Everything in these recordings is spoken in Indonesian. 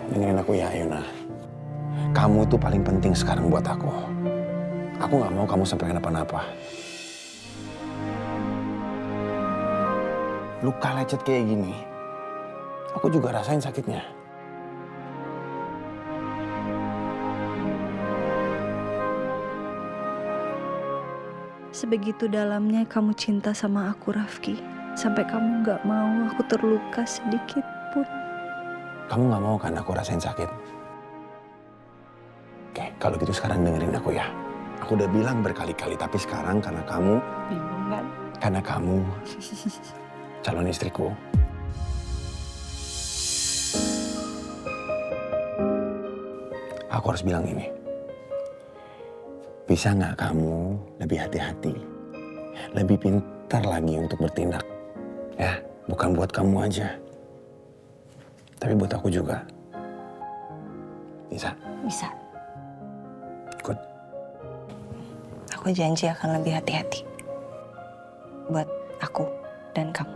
Dengerin aku ya, Ayuna. Kamu itu paling penting sekarang buat aku. Aku nggak mau kamu sampai kenapa-napa. Luka lecet kayak gini, aku juga rasain sakitnya. Sebegitu dalamnya kamu cinta sama aku, Rafki. Sampai kamu gak mau aku terluka sedikit pun. Kamu nggak mau kan aku rasain sakit? Oke, kalau gitu sekarang dengerin aku ya. Aku udah bilang berkali-kali, tapi sekarang karena kamu... Bingung kan? Karena kamu calon istriku. Aku harus bilang ini. Bisa nggak kamu lebih hati-hati? Lebih pintar lagi untuk bertindak. Ya, bukan buat kamu aja. Tapi buat aku juga. Bisa? Bisa. Good. Aku janji akan lebih hati-hati. Buat aku dan kamu.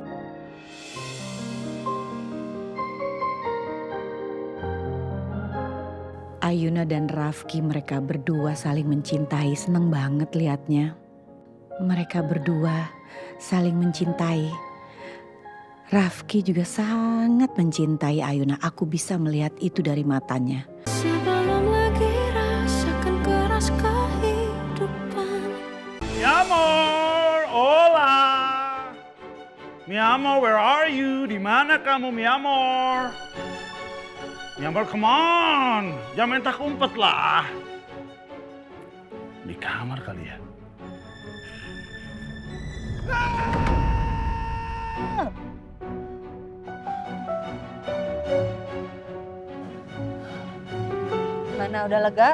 Ayuna dan Rafki mereka berdua saling mencintai, seneng banget liatnya. Mereka berdua saling mencintai. Rafki juga sangat mencintai Ayuna, aku bisa melihat itu dari matanya. Sebelum lagi rasakan keras kehidupan. Mi amor, hola. Mi amor, where are you? Di mana kamu, mi amor? Mi amor, come on. Jangan minta kumpet lah. Di kamar kali ya. Mana udah lega?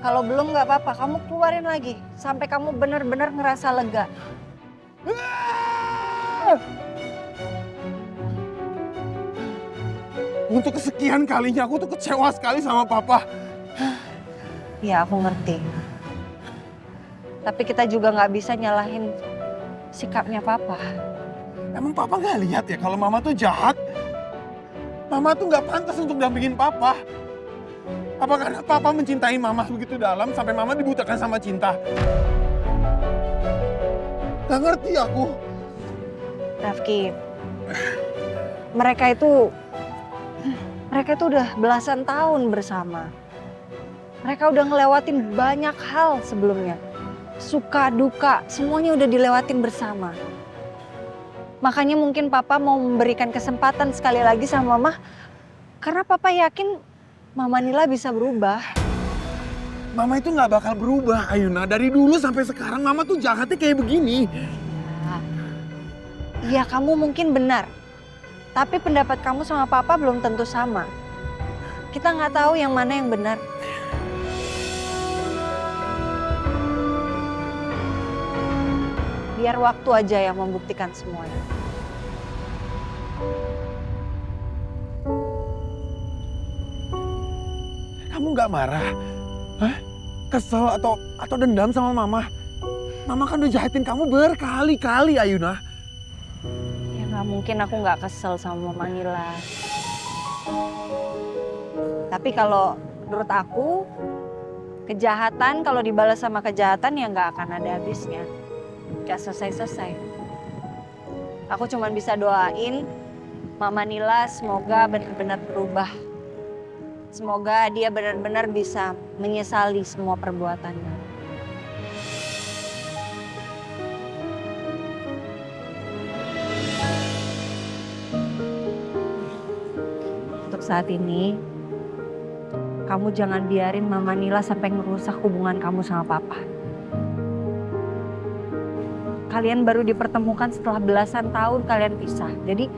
Kalau belum nggak apa-apa, kamu keluarin lagi. Sampai kamu benar-benar ngerasa lega. Untuk kesekian kalinya aku tuh kecewa sekali sama papa. Ya, aku ngerti. Tapi kita juga nggak bisa nyalahin sikapnya papa. Emang papa nggak lihat ya kalau mama tuh jahat? Mama tuh nggak pantas untuk dampingin papa. Apa karena papa mencintai mama begitu dalam sampai mama dibutakan sama cinta? Gak ngerti aku. Rafki, mereka itu udah belasan tahun bersama. Mereka udah ngelewatin banyak hal sebelumnya. Suka, duka, semuanya udah dilewatin bersama. Makanya mungkin papa mau memberikan kesempatan sekali lagi sama mama. Karena papa yakin Mama Nila bisa berubah. Mama itu nggak bakal berubah, Ayuna. Dari dulu sampai sekarang mama tuh jahatnya kayak begini. Iya, kamu mungkin benar. Tapi pendapat kamu sama papa belum tentu sama. Kita nggak tahu yang mana yang benar. Biar waktu aja yang membuktikan semuanya. Kamu nggak marah? Hah? Kesel atau dendam sama mama? Mama kan udah jahatin kamu berkali-kali, Ayuna. Ya nggak mungkin aku nggak kesel sama Mama Nila. Tapi kalau menurut aku, kejahatan kalau dibalas sama kejahatan ya nggak akan ada habisnya. Nggak selesai-selesai. Aku cuma bisa doain Mama Nila semoga benar-benar berubah. Semoga dia benar-benar bisa menyesali semua perbuatannya. Untuk saat ini, kamu jangan biarin Mama Nila sampai ngerusak hubungan kamu sama Papa. Kalian baru dipertemukan setelah belasan tahun kalian pisah. Jadi,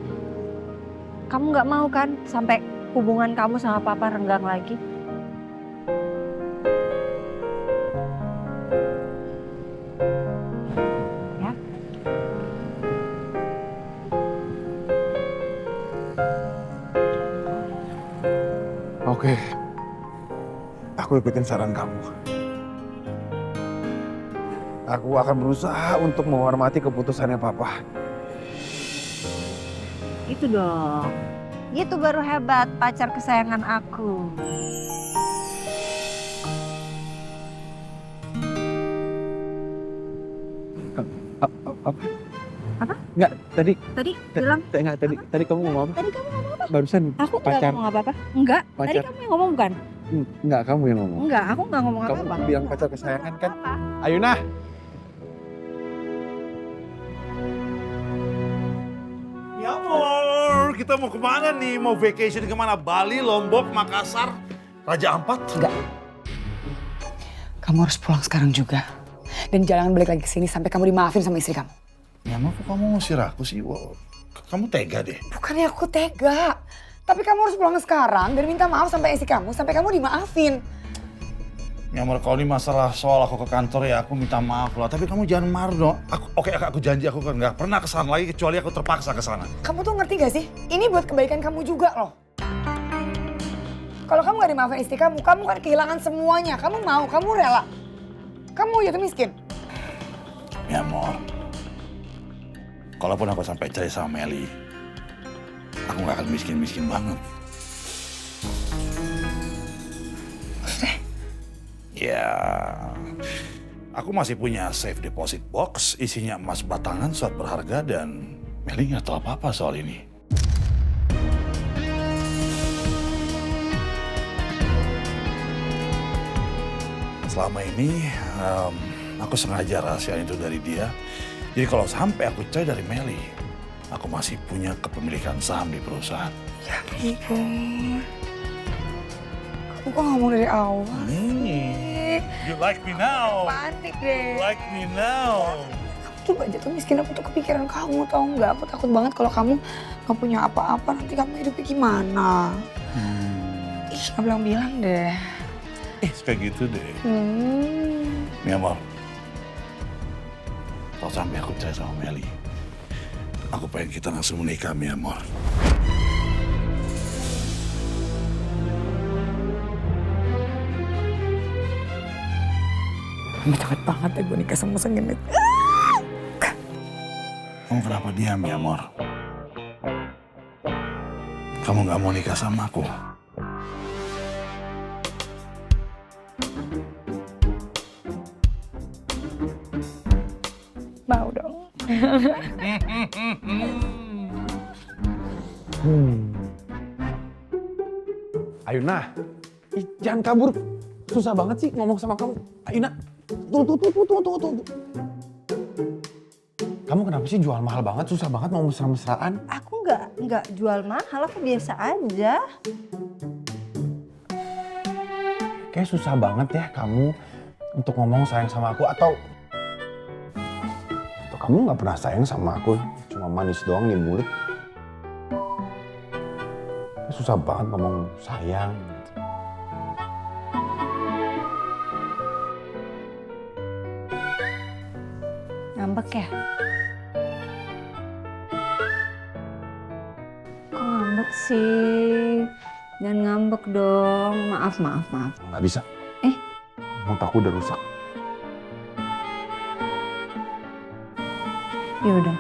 kamu nggak mau kan sampai hubungan kamu sama Papa renggang lagi? Ya? Oke, aku ikutin saran kamu. Aku akan berusaha untuk menghormati keputusannya Papa. Itu dong. Itu baru hebat pacar kesayangan aku. Apa? Enggak, tadi Bilang tadi kamu ngomong apa? tadi kamu ngomong apa? Barusan Aku nggak pacar. ngomong apa-apa. Enggak, tadi Pacar. kamu yang ngomong bukan? Enggak, kamu yang ngomong. Enggak, aku nggak ngomong Kamu apa-apa. bilang pacar kesayangan kan? Apa? Ayuna. Ya amor, kita mau kemana nih? Mau vacation kemana? Bali, Lombok, Makassar, Raja Ampat? Enggak. Kamu harus pulang sekarang juga. Dan jangan balik lagi ke sini sampai kamu dimaafin sama istri kamu. Ya amor, kok kamu ngusir aku sih? Wow, kamu tega deh. Bukannya aku tega. Tapi kamu harus pulang sekarang dan minta maaf sampai istri kamu sampai kamu dimaafin. Ya amor, kalau ini masalah soal aku ke kantor ya aku minta maaf lah. Tapi kamu jangan marah dong. Aku janji aku kan nggak pernah kesana lagi kecuali aku terpaksa kesana. Kamu tuh ngerti gak sih? Ini buat kebaikan kamu juga loh. Kalau kamu gak dimaafin istri kamu kan kehilangan semuanya. Kamu mau, kamu rela. Kamu jatuh miskin. Ya amor, kalaupun aku sampai cerai sama Meli, aku nggak akan miskin-miskin banget. Maksudnya? Ya, aku masih punya safe deposit box, isinya emas batangan, surat berharga, dan Meli nggak tahu apa-apa soal ini. Selama ini, aku sengaja rahasiain itu dari dia. Jadi kalau sampai aku cerai dari Meli, aku masih punya kepemilikan saham di perusahaan. Ya ampun. Aku kok ngomong dari awal sih? You like me now. Panik deh. Like me now. Aku tuh gak jatuh miskin, aku tuh kepikiran kamu tau nggak? Aku takut banget kalau kamu gak punya apa-apa, nanti kamu hidupnya gimana? Ih, gak bilang-bilang deh. Kayak gitu deh. Nih amor, kalau sampai aku cerai sama Meli, aku pengen kita langsung menikah, Mi amor. Amit-amit banget ya gue nikah sama Sengenit. Kamu kenapa diam, Mi amor? Kamu gak mau nikah sama aku? Mau dong. Ayuna. Jangan kabur. Susah banget sih ngomong sama kamu. Ayuna. Tunggu. Kamu kenapa sih jual mahal banget? Susah banget mau mesra-mesraan. Aku nggak jual mahal, aku biasa aja. Kayak susah banget ya kamu untuk ngomong sayang sama aku atau kamu nggak pernah sayang sama aku, cuma manis doang di mulut. Susah banget ngomong sayang. Ngambek ya? Kok ngambek sih? Jangan ngambek dong. Maaf. Nggak bisa. Mood aku udah rusak. Ya udah,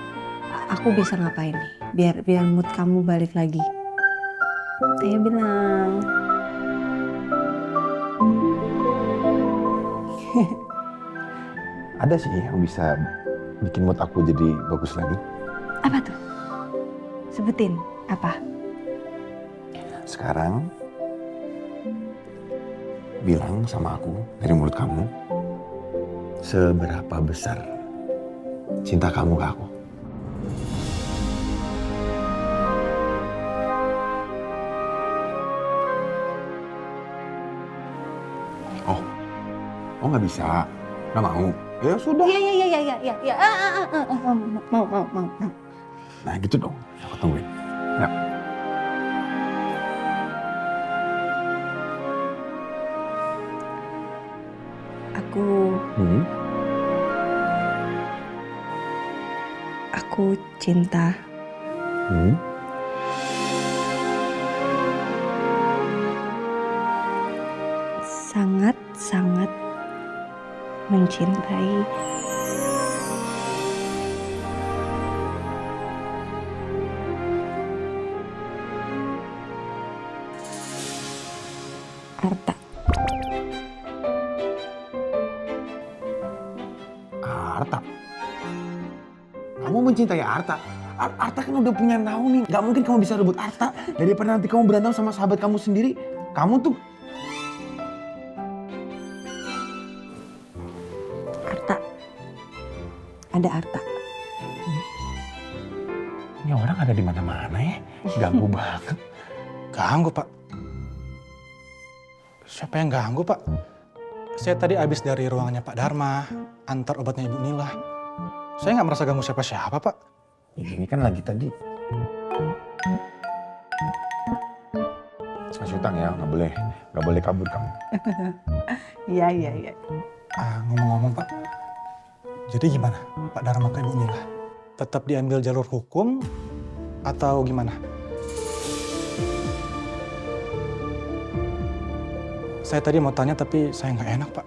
aku bisa ngapain nih? Biar mood kamu balik lagi. Ayo bilang. Ada sih yang bisa bikin mood aku jadi bagus lagi. Apa tuh? Sebutin, apa? Sekarang bilang sama aku dari mulut kamu seberapa besar cinta kamu ke aku. Oh nggak bisa, nggak mau. Ya sudah. Iya. Mau. Nah gitu dong, aku tungguin. Ya. Aku cinta. Sangat mencintai. Arta. Arta? Kamu mencintai Arta? Arta kan udah punya Naomi. Gak mungkin kamu bisa rebut Arta. Daripada nanti kamu berantem sama sahabat kamu sendiri. Kamu tuh... Arta. Ada Arta. Ini orang ada di mana-mana ya. Ganggu banget. Ganggu, Pak. Siapa yang ganggu, Pak? Saya tadi habis dari ruangannya Pak Dharma, antar obatnya Ibu Nila. Saya nggak merasa ganggu siapa-siapa, Pak. Ini kan lagi tadi. Masih utang ya, nggak boleh kabur kamu. Iya. Ngomong-ngomong, Pak. Jadi gimana Pak Dharma ke Ibu Nila? Tetap diambil jalur hukum atau gimana? Saya tadi mau tanya tapi saya nggak enak, Pak.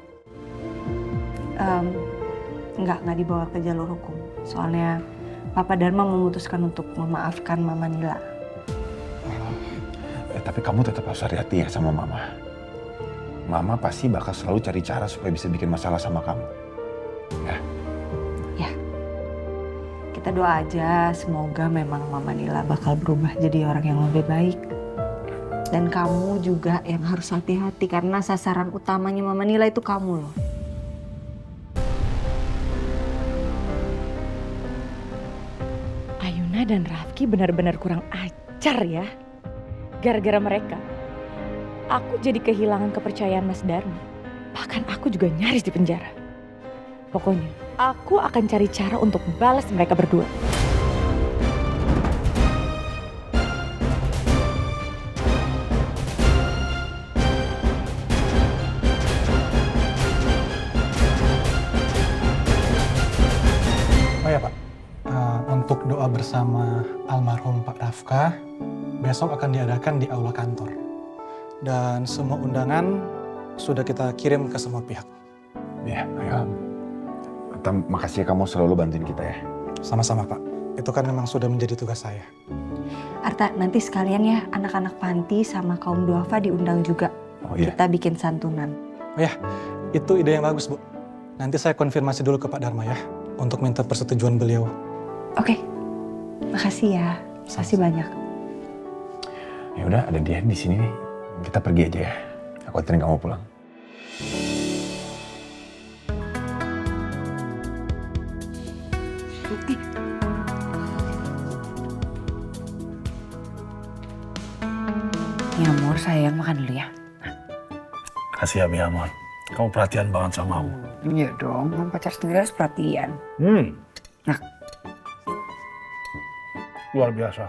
Nggak dibawa ke jalur hukum. Soalnya Papa Dharma memutuskan untuk memaafkan Mama Nila. Tapi kamu tetap harus hati-hati ya sama Mama. Mama pasti bakal selalu cari cara supaya bisa bikin masalah sama kamu. Ya. Kita doa aja semoga memang Mama Nila bakal berubah jadi orang yang lebih baik. Dan kamu juga yang harus hati-hati karena sasaran utamanya Mama Nila itu kamu loh. Ayuna dan Rafki benar-benar kurang ajar ya. Gara-gara mereka, aku jadi kehilangan kepercayaan Mas Dharma. Bahkan aku juga nyaris di penjara. Pokoknya, aku akan cari cara untuk balas mereka berdua. Oh ya, Pak. Untuk doa bersama almarhum Pak Rafka, besok akan diadakan di aula kantor. Dan semua undangan sudah kita kirim ke semua pihak. Ya, ayo. Makasih ya kamu selalu bantuin kita ya. Sama-sama, Pak. Itu kan memang sudah menjadi tugas saya. Arta, nanti sekalian ya anak-anak panti sama kaum duafa diundang juga. Oh iya. Kita bikin santunan. Oh ya, itu ide yang bagus, Bu. Nanti saya konfirmasi dulu ke Pak Dharma ya, untuk minta persetujuan beliau. Oke, makasih ya. Makasih banyak. Ya udah, ada dia di sini nih. Kita pergi aja ya. Aku anterin kamu pulang. Ya Amor, sayang makan dulu ya. Kasih ya, Mi Amor. Kamu perhatian banget sama aku. Iya dong, kan pacar sendiri harus perhatian. Nah. Luar biasa.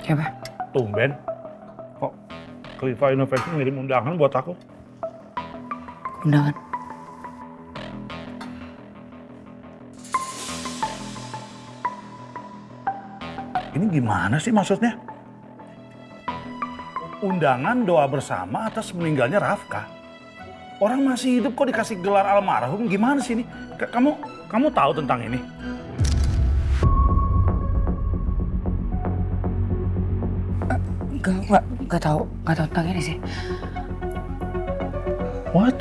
Siapa? Tumben. Kok Kliva Innovation ngirim undangan buat aku? Undangan. Ini gimana sih maksudnya? Undangan doa bersama atas meninggalnya Rafka. Orang masih hidup kok dikasih gelar almarhum, gimana sih ini? Kamu tahu tentang ini? Enggak tahu tentang ini sih. What?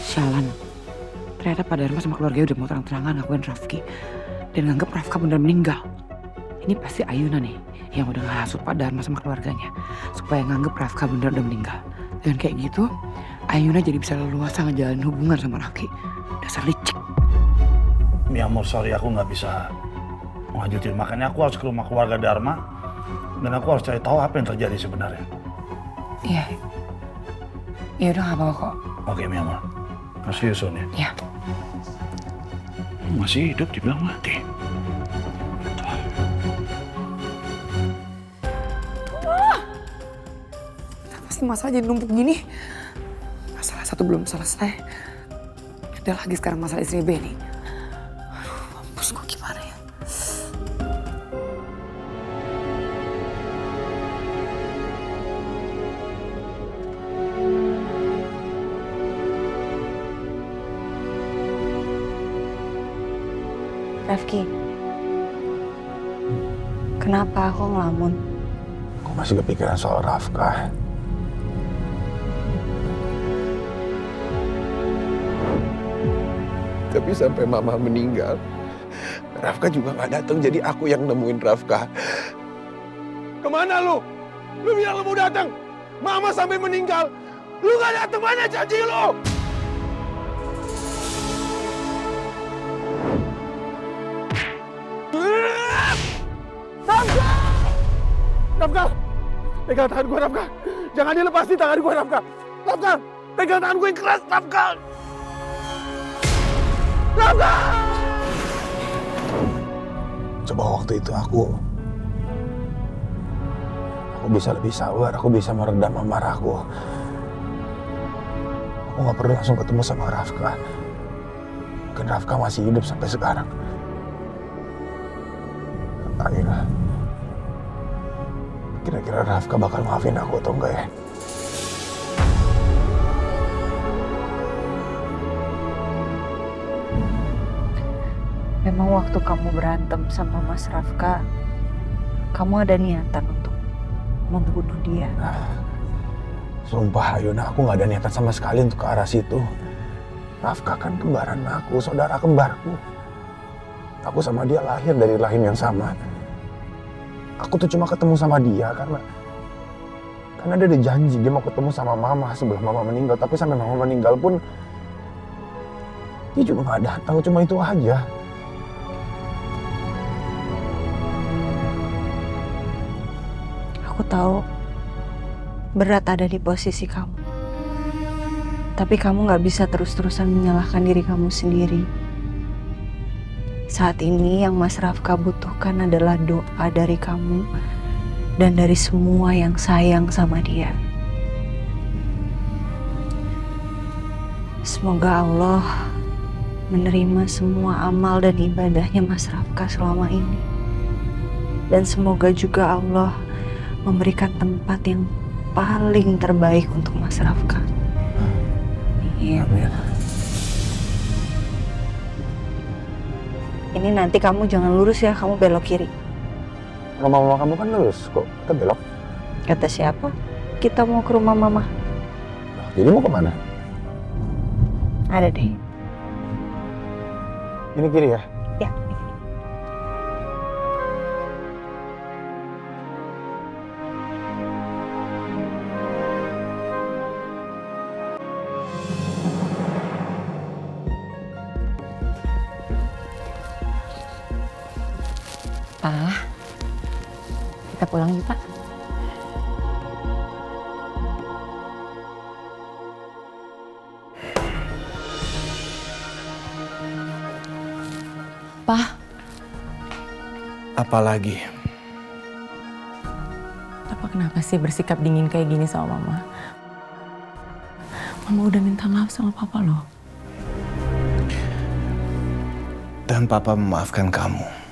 Sialan. Ternyata Pak Dharma sama keluarganya udah mau terang-terangan ngakuin Rafki. Dan nganggep Rafka bener meninggal. Ini pasti Ayuna nih yang udah ngehasut Pak Dharma sama keluarganya. Supaya nganggep Rafka bener udah meninggal. Dan kayak gitu, Ayuna jadi bisa leluasa ngejalanin hubungan sama Rafki. Dasar licik. Mi Amor, sorry aku nggak bisa lanjutin. Makanya aku harus ke rumah keluarga Dharma. Dan aku harus cari tahu apa yang terjadi sebenarnya. Iya. Ya udah gak apa-apa kok. Oke, Mi Amor. See you soon ya. Iya. Masih hidup dibilang mati. Kenapa sih masalah jadi numpuk gini? Masalah satu belum selesai. Udah lagi sekarang masalah istri Benny. Aduh, mampus gue gimana ya? Rafki, Kenapa aku ngelamun? Aku masih kepikiran soal Rafka. Tapi sampai mama meninggal, Rafka juga gak datang, jadi aku yang nemuin Rafka. Kemana lu? Lu bilang lu mau datang. Mama sampai meninggal, lu gak datang, mana janji lu? Rafka! Rafka! Pegang tangan gue, Rafka. Jangan dilepasin tangan gue, Rafka. Rafka! Pegang tangan gue yang keras, Rafka! Rafka! Coba waktu itu aku bisa lebih sabar, aku bisa meredam amarahku. Aku gak perlu langsung ketemu sama Rafka. Mungkin Rafka masih hidup sampai sekarang. Akhirnya, kira-kira Rafka bakal maafin aku atau enggak ya? Memang waktu kamu berantem sama Mas Rafka, kamu ada niatan untuk membunuh dia. Sumpah Ayuna, aku gak ada niatan sama sekali untuk ke arah situ. Rafka kan kembaran aku, saudara kembarku. Aku sama dia lahir dari rahim yang sama. Aku tuh cuma ketemu sama dia karena dia ada janji dia mau ketemu sama mama sebelum mama meninggal. Tapi sampai mama meninggal pun dia juga gak datang, cuma itu aja. Aku tahu berat ada di posisi kamu. Tapi kamu gak bisa terus-terusan menyalahkan diri kamu sendiri. Saat ini yang Mas Rafka butuhkan adalah doa dari kamu dan dari semua yang sayang sama dia. Semoga Allah menerima semua amal dan ibadahnya Mas Rafka selama ini. Dan semoga juga Allah memberikan tempat yang paling terbaik untuk Mas Rafka. Iya. Ini nanti kamu jangan lurus ya, kamu belok kiri. Rumah mama kamu kan lurus, kok kita belok? Kata siapa? Kita mau ke rumah mama. Jadi mau kemana? Ada deh. Ini kiri ya? Ya. Pak, kita pulang yuk Pak. Pak. Apalagi? Papa kenapa sih bersikap dingin kayak gini sama Mama? Mama udah minta maaf sama Papa loh. Dan Papa memaafkan kamu.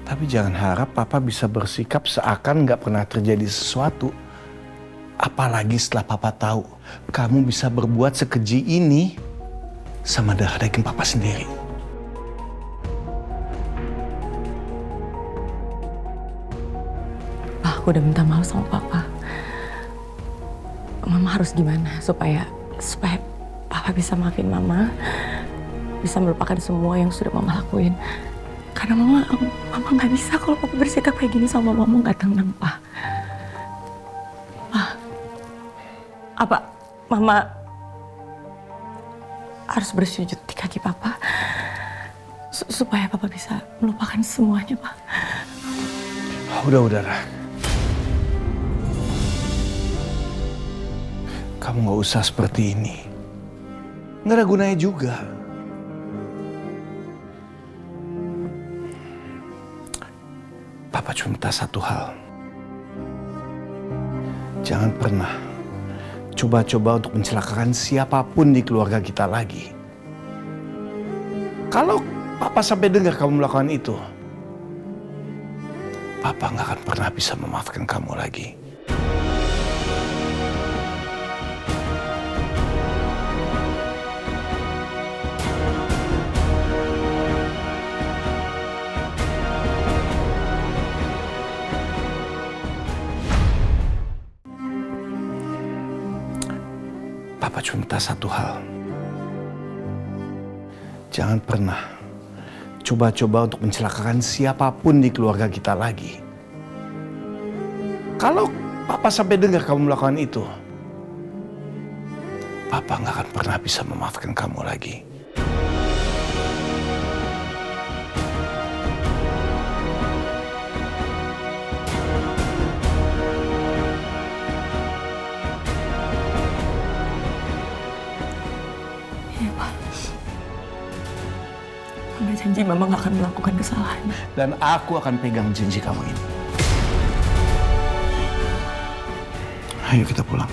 Tapi jangan harap Papa bisa bersikap seakan nggak pernah terjadi sesuatu. Apalagi setelah Papa tahu kamu bisa berbuat sekeji ini sama darah daging Papa sendiri. Pak, aku udah minta maaf sama Papa. Mama harus gimana supaya Papa bisa maafin Mama, bisa melupakan semua yang sudah Mama lakuin. Karena Mama nggak bisa kalau Papa bersikap kayak gini sama Mama nggak tenang, Pak. Pak, apa Mama harus bersujud di kaki Papa supaya Papa bisa melupakan semuanya, Pak? Udah, Rah. Kamu nggak usah seperti ini. Nggak ada gunanya juga. Papa cuma minta satu hal. Jangan pernah coba-coba untuk mencelakakan siapapun di keluarga kita lagi. Kalau Papa sampai dengar kamu melakukan itu, Papa nggak akan pernah bisa memaafkan kamu lagi. Papa cuma minta satu hal. Jangan pernah coba-coba untuk mencelakakan siapapun di keluarga kita lagi. Kalau Papa sampai dengar kamu melakukan itu, Papa nggak akan pernah bisa memaafkan kamu lagi. Mama janji Mama gak akan melakukan kesalahan. Dan aku akan pegang janji kamu ini. Ayo kita pulang.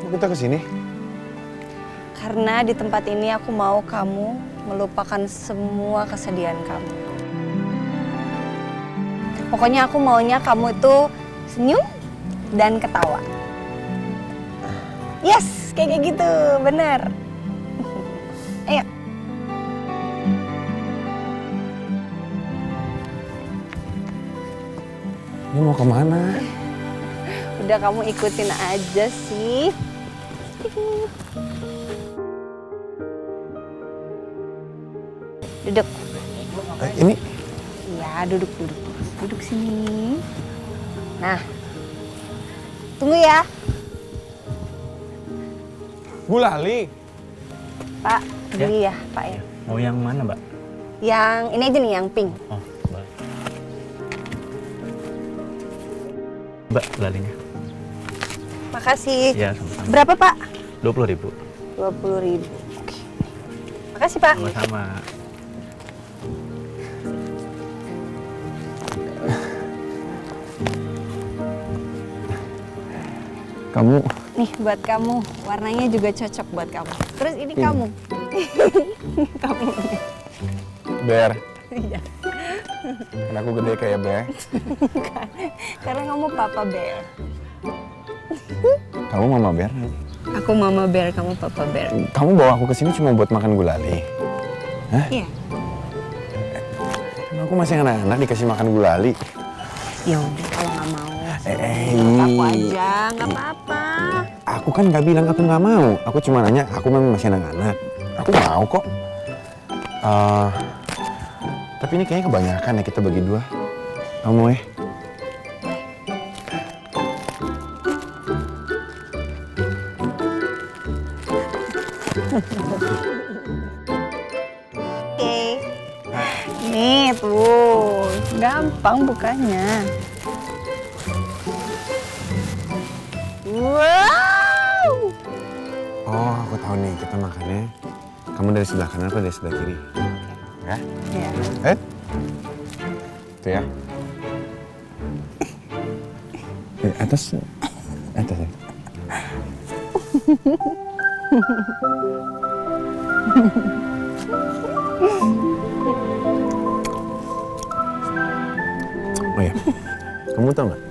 Kok kita kesini? Karena di tempat ini aku mau kamu melupakan semua kesedihan kamu. Pokoknya aku maunya kamu itu senyum dan ketawa. Yes, kayak gitu, bener. Ayo. Ini mau kemana? Udah kamu ikutin aja sih. Duduk. Ini Iya, duduk. Duduk sini. Nah, tunggu ya. Bu Lali. Pak, beli ya, Pak ya. Mau yang mana, Mbak? Yang ini aja nih, yang pink. Oh, Mbak. Mbak, lalinya. Makasih. Iya, sama-sama. Berapa, Pak? 20.000. 20.000. Oke. Makasih, Pak. Sama-sama. Kamu Nih buat kamu, warnanya juga cocok buat kamu. Terus ini kamu. Kamu. Ber. Iya. Kan aku gede kayak Ber. Karena kamu Papa Bear. Kamu Mama Ber. Aku Mama Bear, kamu Papa Bear. Kamu bawa aku ke sini cuma buat makan gulali. Hah? Iya. Aku masih anak-anak dikasih makan gulali. Ya udah kalau nggak mau. Aku aja, nggak apa-apa. Aku kan nggak bilang aku nggak mau. Aku cuma nanya, aku memang masih anak-anak. Aku mau kok. Tapi ini kayaknya kebanyakan ya kita bagi dua. Kamu mau ya? Oke. Nih tuh, gampang bukanya. Wow. Oh, aku tahu nih kita makannya. Kamu dari sebelah kanan atau dari sebelah kiri? Ya? Ya. Itu ya. Atas ya. Oh ya, kamu tahu nggak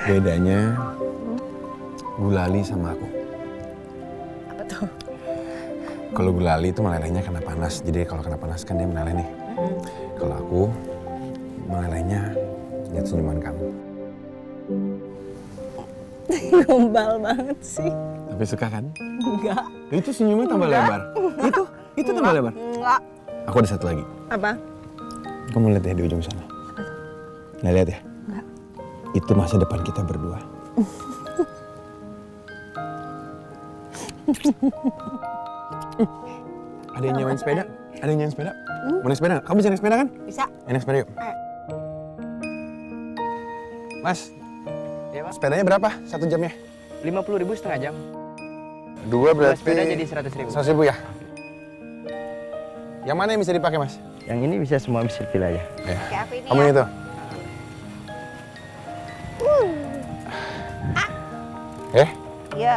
bedanya gulali sama aku? Apa tuh? Kalau gulali itu melelehnya kena panas, jadi kalau kena panas kan dia meleleh nih. Kalau aku melelehnya lihat senyuman kamu. Gombal banget sih. Tapi suka kan? Enggak. Itu senyumnya tambah lebar. Itu tambah lebar. Enggak. Aku ada satu lagi. Apa? Kamu lihat ya di ujung sana. Nah, lihat ya. Enggak. Itu masa depan kita berdua. Ada yang nyewain sepeda? Ada yang nyewain sepeda? Mau naik sepeda? Kamu bisa naik sepeda kan? Bisa. Naik sepeda yuk. Ayo. Mas, Iya, Pak. sepedanya berapa? 1 jamnya? 50.000 setengah jam. 2 berarti... sepeda jadi 100.000. 100.000 ya? Yang mana yang bisa dipakai, Mas? Yang ini bisa semua bisa pilih aja. Ya. Kayak aku ini Kamu ya. itu? Iya.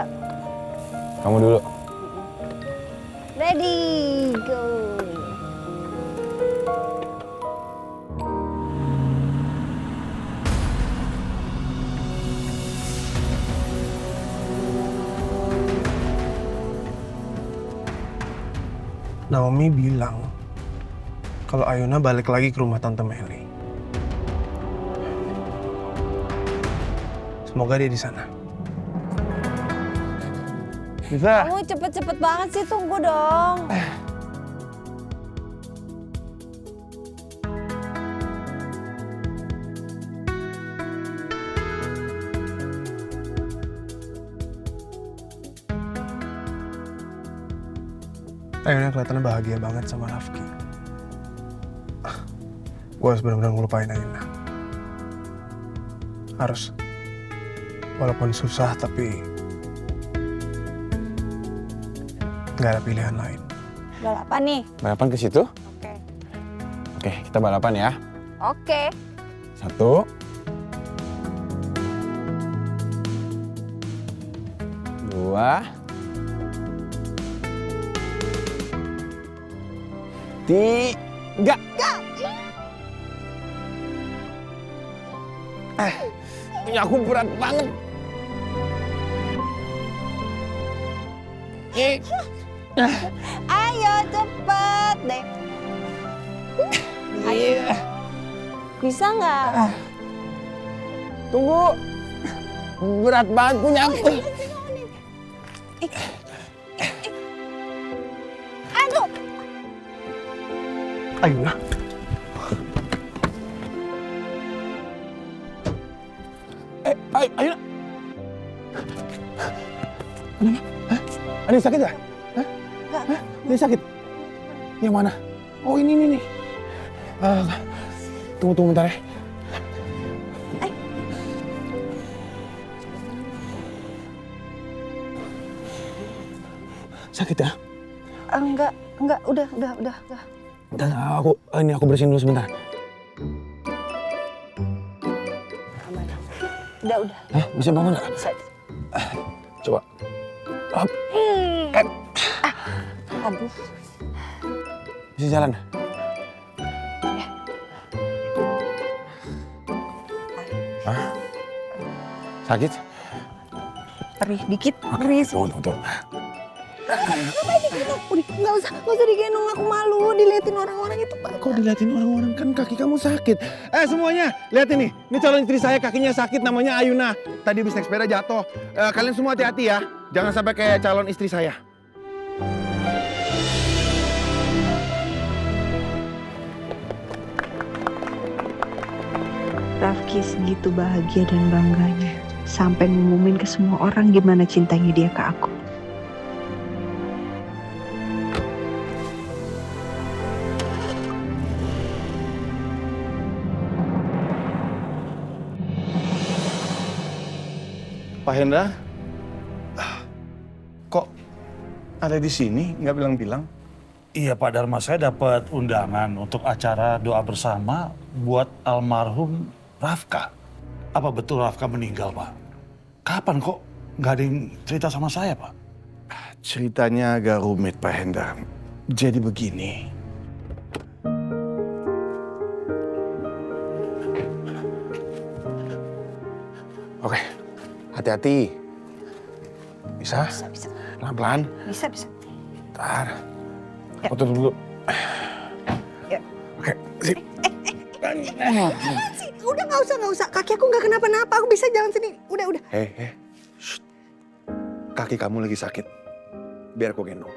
Kamu dulu. Udah Ready, go. Naomi bilang kalau Ayuna balik lagi ke rumah Tante Meli. Semoga dia di sana. Bisa. Kamu cepet-cepet banget sih, tunggu dong. Ayuna kelihatannya bahagia banget sama Rafki. Gue harus benar-benar ngelupain Ayuna. Harus. Walaupun susah tapi nggak ada pilihan lain. Balapan nih? Balapan ke situ? Oke. Oke, kita balapan ya. Oke. 1, 2, 3. Punya aku berat banget. Ayo cepet deh. Ayo. Bisa nggak? Tunggu. Berat banget punya aku. Aduh. Ayuna. Ayuna. Ada yang sakit ya? Hah? Hah? Dia sakit? Yang mana? Oh ini nih. Tunggu bentar ya. Sakit ya? Enggak, udah. Dan aku bersihin dulu sebentar. Udah. Hah? Bisa bangun nggak? Bisa. Coba. Hop. Aduh. Bisa jalan? Hah? Sakit? Perih dikit, perih sih. Tunggu. Nggak usah digendong, aku malu diliatin orang-orang itu, Pak. Kok diliatin orang-orang, kan kaki kamu sakit. Semuanya, lihat ini. Ini calon istri saya kakinya sakit, namanya Ayuna. Tadi habis naik sepeda jatuh. Kalian semua hati-hati ya. Jangan sampai kayak calon istri saya. Rafki segitu bahagia dan bangganya. Sampai ngumumin ke semua orang gimana cintanya dia ke aku. Pak Hendra, kok ada di sini? Nggak bilang-bilang. Iya Pak Dharma, saya dapat undangan untuk acara doa bersama buat almarhum Rafka. Apa betul Rafka meninggal, Pak? Kapan kok nggak ada yang cerita sama saya, Pak? Ceritanya agak rumit, Pak Hendra. Jadi begini. Oke, hati-hati. Bisa? Bisa. Pelan-pelan. Bisa. Bentar. Ya. Foto dulu. Ya. Oke, sip. Udah nggak usah. Kaki aku nggak kenapa-napa. Aku bisa jalan sendiri. Udah. Shh. Kaki kamu lagi sakit. Biar aku gendong.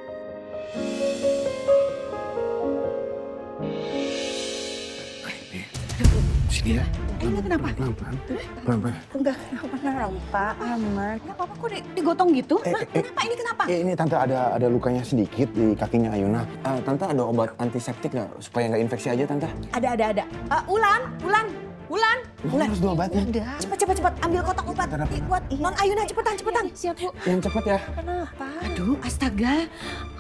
Sini ya. Ini kenapa? Pelan-pelan. Enggak kenapa-napa, aman. Nggak apa-apa kok digotong gitu. Kenapa? Ini kenapa? Ini Tante ada lukanya sedikit di kakinya Ayuna. Tante ada obat antiseptik nggak supaya nggak infeksi aja, Tante? Ada. Ulan. Harus diobatin. Cepat. Ambil kotak obat. Buat Non Ayuna, cepetan. Siap, Bu. Yang cepet ya. Kenapa? Aduh, astaga.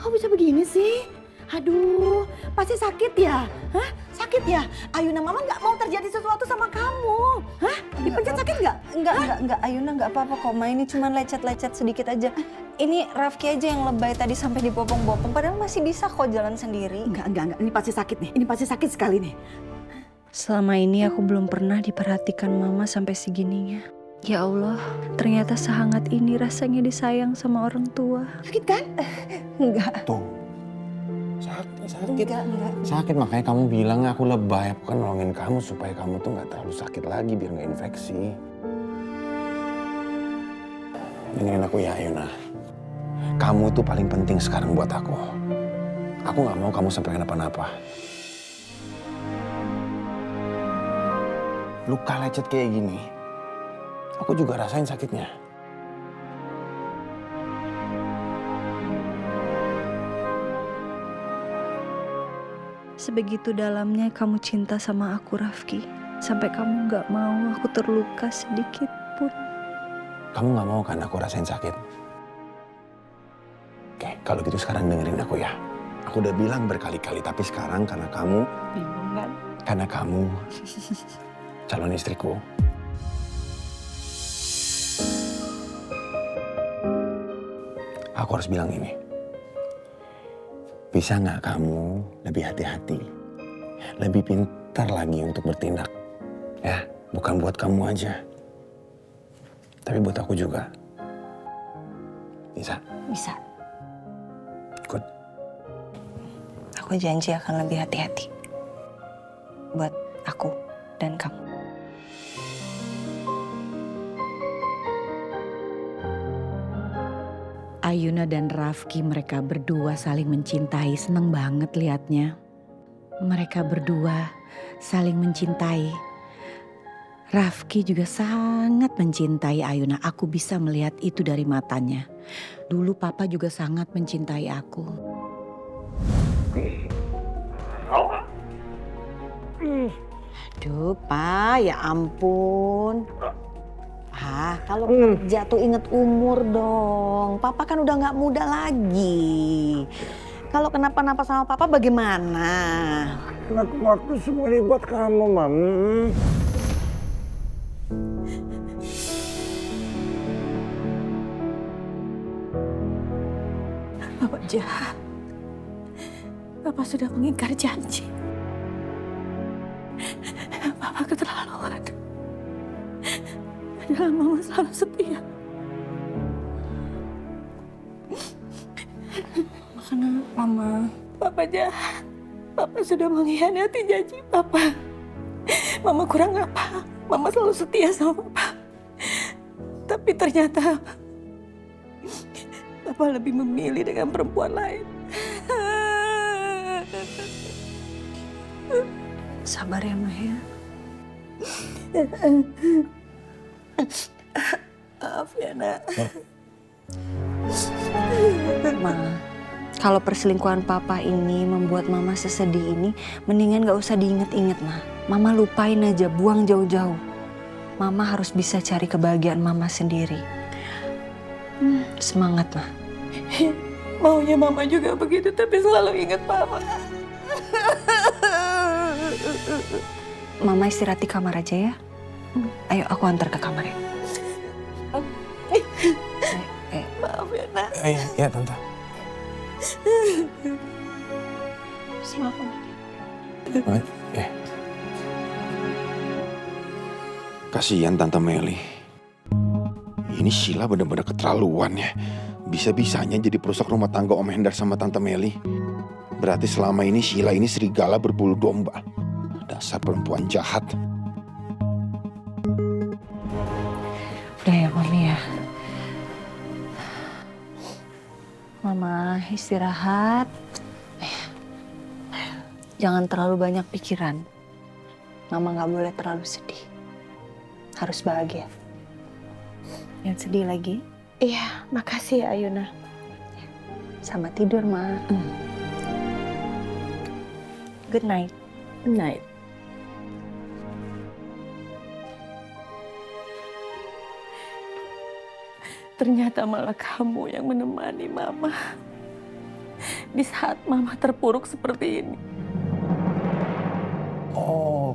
Kok bisa begini sih? Aduh, pasti sakit ya? Hah? Sakit ya? Ayuna, Mama nggak mau terjadi sesuatu sama kamu. Hah? Dipencet sakit nggak? Enggak, Ayuna enggak apa-apa kok, Ma. Ini cuma lecet-lecet sedikit aja. Ini Rafki aja yang lebay tadi sampai dibopong-bopong, padahal masih bisa kok jalan sendiri. Enggak. Ini pasti sakit nih. Ini pasti sakit sekali nih. Selama ini aku belum pernah diperhatikan Mama sampai segininya. Ya Allah, ternyata sehangat ini rasanya disayang sama orang tua. Sakit kan? Enggak. Tuh. Sakit. Enggak. Sakit, makanya kamu bilang aku lebay. Aku kan nolongin kamu supaya kamu tuh nggak terlalu sakit lagi biar nggak infeksi. Dengerin aku ya, Ayuna. Kamu tuh paling penting sekarang buat aku. Aku nggak mau kamu sampai kenapa-napa. Luka lecet kayak gini, aku juga rasain sakitnya. Sebegitu dalamnya kamu cinta sama aku, Rafki. Sampai kamu gak mau aku terluka sedikit pun. Kamu nggak mau kan aku rasain sakit? Oke, kalau gitu sekarang dengerin aku ya. Aku udah bilang berkali-kali, tapi sekarang karena kamu... Bingung kan? Karena kamu calon istriku. Aku harus bilang ini. Bisa nggak kamu lebih hati-hati? Lebih pintar lagi untuk bertindak. Ya, bukan buat kamu aja. Tapi buat aku juga. Bisa? Bisa. Good. Aku janji akan lebih hati-hati. Buat aku dan kamu. Ayuna dan Rafki mereka berdua saling mencintai, seneng banget liatnya. Mereka berdua saling mencintai. Rafki juga sangat mencintai Ayuna. Aku bisa melihat itu dari matanya. Dulu Papa juga sangat mencintai aku. Aduh, Pak, ya ampun. Kalau jatuh inget umur dong. Papa kan udah gak muda lagi. Kalau kenapa-napa sama Papa bagaimana? Aku waktu semua ini buat kamu, Mami. Papa jahat. Papa sudah mengingkar janji. Papa keterlaluan. Padahal Mama selalu setia. Kenapa, Ma? Papa jahat. Papa sudah mengkhianati janji Papa. Mama kurang apa? Mama selalu setia sama Papa. Tapi ternyata Papa lebih memilih dengan perempuan lain. Sabar ya, Ma ya. Maaf ya, Nak. Ma, kalau perselingkuhan Papa ini membuat Mama sesedih ini, mendingan gak usah diinget-inget, Ma. Mama lupain aja, buang jauh-jauh. Mama harus bisa cari kebahagiaan Mama sendiri. Semangat, Ma. Maunya Mama juga begitu, tapi selalu ingat Papa. Mama istirahat di kamar aja ya. Ayo, aku antar ke kamar ya. Maaf ya, Nak. Ya, Tante. Semangat. Kasihan Tante Meli. Ini Sheila benar-benar keterlaluan ya. Bisa-bisanya jadi perusak rumah tangga Om Hendar sama Tante Meli. Berarti selama ini Sheila ini serigala berbulu domba. Dasar perempuan jahat. Udah ya, Mami ya. Mama istirahat. Jangan terlalu banyak pikiran. Mama gak boleh terlalu sedih. Harus bahagia. Jangan sedih lagi. Iya, makasih ya Ayuna. Selamat tidur, Ma. Good night. Good night. Ternyata malah kamu yang menemani Mama. Di saat Mama terpuruk seperti ini. Oh,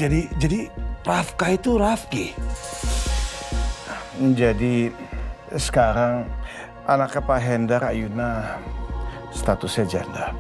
jadi Rafka itu Rafki. Jadi sekarang anaknya Pak Hendar, Ayuna, statusnya janda.